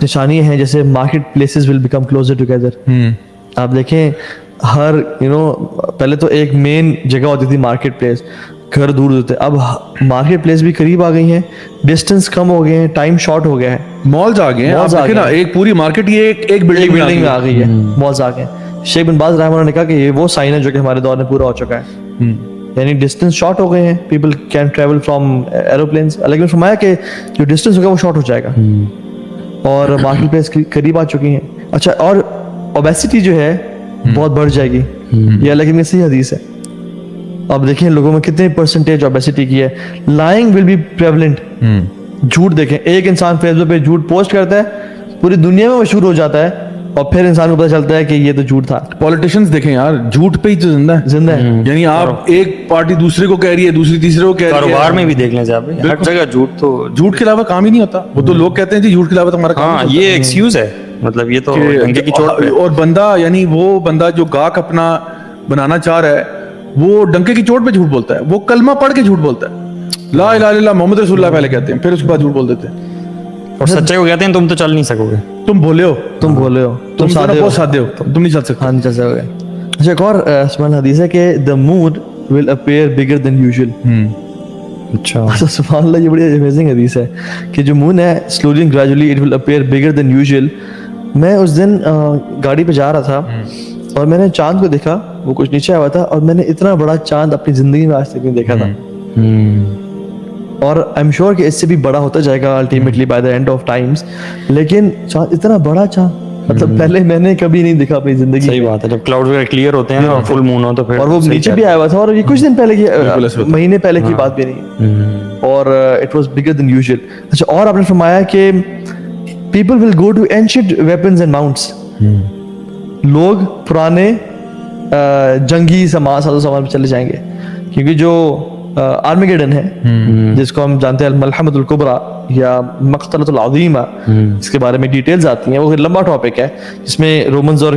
نشانی ہیں جیسے market places will become closer together. آپ دیکھیں ہر پہلے تو ایک مین جگہ ہوتی تھی مارکیٹ پلیس, گھر دور ہوتے, اب مارکیٹ پلیس بھی قریب آ گئی ہیں, ڈسٹینس کم ہو گئے ہیں, ٹائم شارٹ ہو گیا ہے, مالز آ گئے ہیں. آپ دیکھیں نا ایک پوری مارکیٹ یہ ایک بلڈنگ میں آ گئی ہے, مالز آ گئے ہیں. شیخ بن باز رحمہ اللہ نے کہا کہ یہ وہ سائن ہے جو کہ ہمارے دور میں پورا ہو چکا ہے, یعنی ڈسٹینس شارٹ ہو گئے ہیں, people can travel from aeroplanes. لیکن فرمایا کہ جو ڈسٹینس ہوگا وہ شارٹ ہو جائے گا اور مارکیٹ پلیس قریب آ چکی ہیں. اچھا, اور اوبیسٹی جو ہے بہت بڑھ جائے گی, یہ اللہ کی صحیح حدیث ہے. اب دیکھیں لوگوں میں کتنے پرسنٹیج اوبیسٹی کی ہے. لائنگ ول بی پریولنٹ, جھوٹ دیکھیں, ایک انسان فیس بک پہ جھوٹ پوسٹ کرتا ہے, پوری دنیا میں مشہور ہو جاتا ہے, اور پھر انسان کو پتہ چلتا ہے کہ یہ تو جھوٹ تھا. پولیٹیشنز دیکھیں یار, جھوٹ پہ ہی تو زندہ ہے. یعنی آپ ایک پارٹی دوسرے کو کہہ رہی ہے, دوسری تیسرے کو کہہ رہی ہے. کاروبار میں بھی دیکھ لیں آپ, ہر جگہ جھوٹ, تو جھوٹ کے علاوہ کام ہی نہیں ہوتا. وہ تو لوگ کہتے ہیں جی جھوٹ کے علاوہ تو ہمارا کام. ہاں, یہ ایکسکیوز ہے, مطلب یہ تو ڈنکے کی چوٹ پہ. اور بندہ, یعنی وہ بندہ جو گاہک اپنا بنانا چاہ رہا ہے, وہ ڈنکے کی چوٹ پہ جھوٹ بولتا ہے. وہ کلمہ پڑھ کے جھوٹ بولتا ہے, لا الہ الا اللہ محمد رسول اللہ پہلے کہتے ہیں, پھر اس کے بعد جھوٹ بول دیتے ہیں. اور سچے کو کہتے ہیں تم تو چل نہیں سکو گے, تم بولے ہو, تم بہت سادے ہو, تم نہیں چل سکتے. ہاں نہیں چل سکو گے. اچھا, ایک اور سبحان حدیث ہے کہ the moon will appear bigger than usual. اچھا, سبحان اللہ, یہ بڑی امیزنگ حدیث ہے کہ جو مون ہے slowly and gradually it will appear bigger than usual. میں اس دن گاڑی پہ جا رہا تھا اور میں نے چاند کو دیکھا, وہ کچھ نیچے آیا تھا, اور میں نے اتنا بڑا چاند اپنی زندگی میں آج تک نہیں دیکھا تھا. اور آئی ایم شیور کہ اس سے بھی بڑا ہوتا جائے گا ultimately by the end of times. لیکن چاند, اتنا بڑا چاند, مطلب پہلے میں نے کبھی نہیں دیکھا اپنی زندگی. صحیح بات ہے, جب کلاؤڈ وغیرہ کلیئر ہوتے ہیں اور فل مون ہو تو پھر, اور وہ نیچے بھی آیا ہوا تھا, اور یہ کچھ دن پہلے کی, مہینے پہلے کی بات بھی نہیں, اور it was bigger than usual. اچھا, اور آپ نے فرمایا کہ people will go to ancient weapons and mounts. لوگ پرانے جنگی سامان پہ چلے جائیں گے, کیونکہ جو آرمیگیڈن ہے جس کو ہم جانتے ہیں الملحمۃ الکبریٰ یا مقتلۃ العظیمہ, اس کے بارے میں ڈیٹیلز آتی ہیں. وہ لمبا ٹاپک ہے جس میں رومنز اور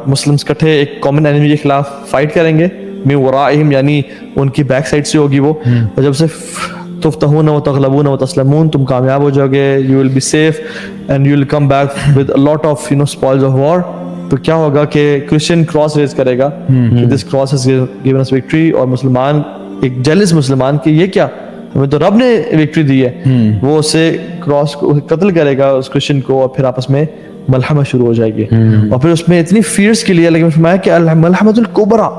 مسلمس کٹھے ایک کامن اینیمی کے خلاف فائٹ کریں گے, من ورائہم, یعنی ان کی بیک سائڈ سے ہوگی وہ, اور جب سے تفتحون و تغلبون و تسلمون, تم کامیاب ہو جاؤ گے, you will be safe and you will come back with a lot of spoils of war. تو کیا ہوگا کہ کرسچن کراس ریز کرے گا, this cross has given us victory, اور مسلمان ایک جیلس مسلمان کہ یہ کیا, ہمیں تو رب نے وکٹری دی ہے, وہ اسے کراس کو قتل کرے گا اس کرسچن کو, اور پھر آپس میں ملحمہ شروع ہو جائے گی. اور پھر اس میں اتنی فیئرس کے لیے, لیکن فرمایا کہ الملحمۃ الکبریٰ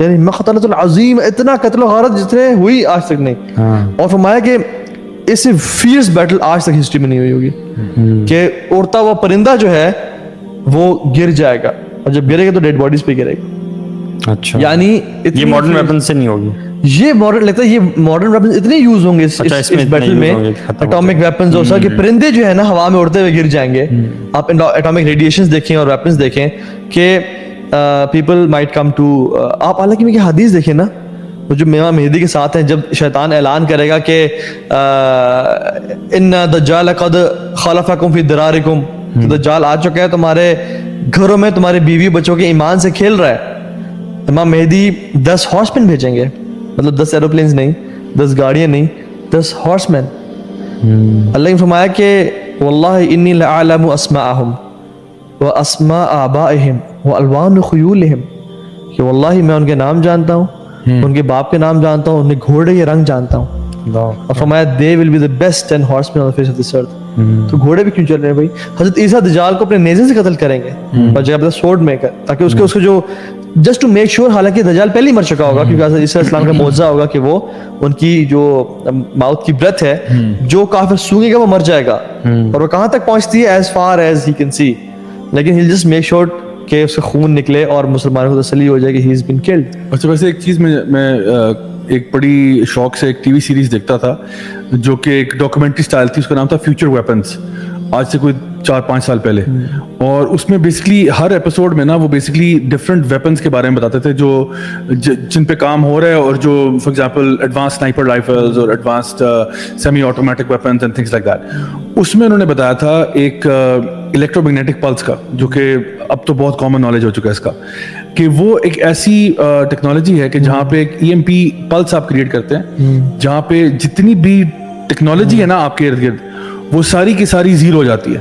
یعنی مقتلۃ العظیم, اتنا قتل و غارت جتنے ہوئی آج تک نہیں. اور فرمایا کہ اس سے فیئرس بیٹل آج تک ہسٹری میں نہیں ہوئی ہوگی, کہ اڑتا ہوا پرندہ جو ہے وہ گر جائے گا, اور جب گرے گا تو ڈیڈ باڈیز پہ گرے گا. اچھا, یعنی یہ ماڈرن ویپن سے نہیں ہوگی, یہ ماڈرن لگتا ہے, یہ ماڈرن ویپنز اتنے یوز ہوں گے اس بیٹل میں, اٹامک ویپنز اور سر, کہ پرندے جو ہے نا ہوا میں اڑتے ہوئے گر جائیں گے. آپ اٹامک ریڈیشنز دیکھیں اور ویپنز دیکھیں کہ پیپل مائٹ کم ٹو, آپ حالانکہ میں کہ حدیث دیکھیں نا, وہ جو امام مہدی کے ساتھ ہیں, جب شیطان اعلان کرے گا کہ ان دجال قد خلفکم فی درارکم, دجال آ چکا ہے تمہارے گھروں میں, تمہارے بیوی بچوں کے ایمان سے کھیل رہا ہے, امام مہدی 10 ہارس مین بھیجیں گے, مطلب 10 ایروپلینز نہیں, 10 گاڑیاں نہیں, 10 ہارس مین. اللہ نے فرمایا کہ واللہ انی لعلم اسماءہم واسماء آبائہم والوان خیولہم, کہ واللہ میں ان کے نام جانتا ہوں, ان کے باپ کے نام جانتا ہوں, ان کے گھوڑے کے رنگ جانتا ہوں. اور فرمایا they will be the best 10 horsemen on the face of this earth. تو گھوڑے بھی کیوں چل رہے ہیں بھائی؟ حضرت عیسیٰ دجال کو اپنے نیزے سے قتل کریں گے اور جگہ پہ سورڈ میں کر, تاکہ اس کو جو جسٹ ٹو میک شیور, حالانکہ دجال پہلے ہی مر چکا ہوگا, کیونکہ حضرت عیسیٰ السلام کا معجزہ ہوگا کہ وہ ان کی جو ماؤتھ کی بریتھ ہے, جو کافر سونگے گا وہ مر جائے گا, اور وہ کہاں تک پہنچتی ہے, as far as he can see, لیکن he'll just make sure کہ اس کا خون نکلے اور مسلمانوں کو تسلی ہو جائے کہ he has been killed. اچھا, ویسے ایک چیز میں ایک بڑی شوق سے ایک ٹی وی سیریز دیکھتا تھا جو کہ ایک ڈاکومنٹری سٹائل تھی, اس کا نام تھا فیوچر ویپنز, آج سے کوئی 4-5 سال پہلے. اور اس میں بیسکلی ہر ایپیسوڈ میں نا وہ بیسکلی ڈفرینٹ ویپنز کے بارے میں بتاتے تھے جو جن پہ کام ہو رہا ہے, اور جو for example advance sniper rifles اور advanced semi automatic weapons and things like that. اس میں انہوں نے بتایا تھا ایک الیکٹرو میگنیٹک پلس کا, جو کہ اب تو بہت کامن نالج ہو چکا ہے اس کا, کہ وہ ایک ایسی ٹیکنالوجی ہے کہ جہاں پہ ایک ای ایم پی پلس آپ کریٹ کرتے ہیں, جہاں پہ جتنی بھی ٹیکنالوجی ہے نا آپ کے ارد گرد, وہ ساری کی ساری زیرو ہو جاتی ہے.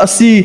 80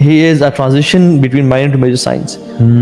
He is a transition between minor to major signs,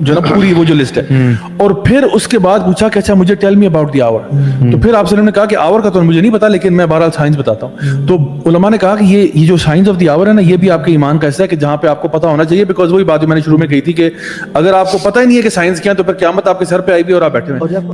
جو نا پوری وہ جو لسٹ ہے. اور پھر اس کے بعد پوچھا کہ اچھا مجھے ٹیل می اباؤٹ دی آور. تو پھر آپ نے کہا کہ آور کا تو مجھے نہیں پتا, لیکن میں بہرحال سائنس بتاتا ہوں. تو علماء نے کہا کہ یہ جو سائنس آف دی آور ہے نا, یہ بھی آپ کے ایمان کا حصہ ہے کہ جہاں پہ آپ کو پتا ہونا چاہیے, بیکاز وہی بات جو میں نے شروع میں کہی تھی کہ اگر آپ کو پتا ہی نہیں ہے کہ سائنس کیا ہے تو پھر قیامت آپ کے سر پہ آئی بھی اور آپ بیٹھے ہوئے ہیں.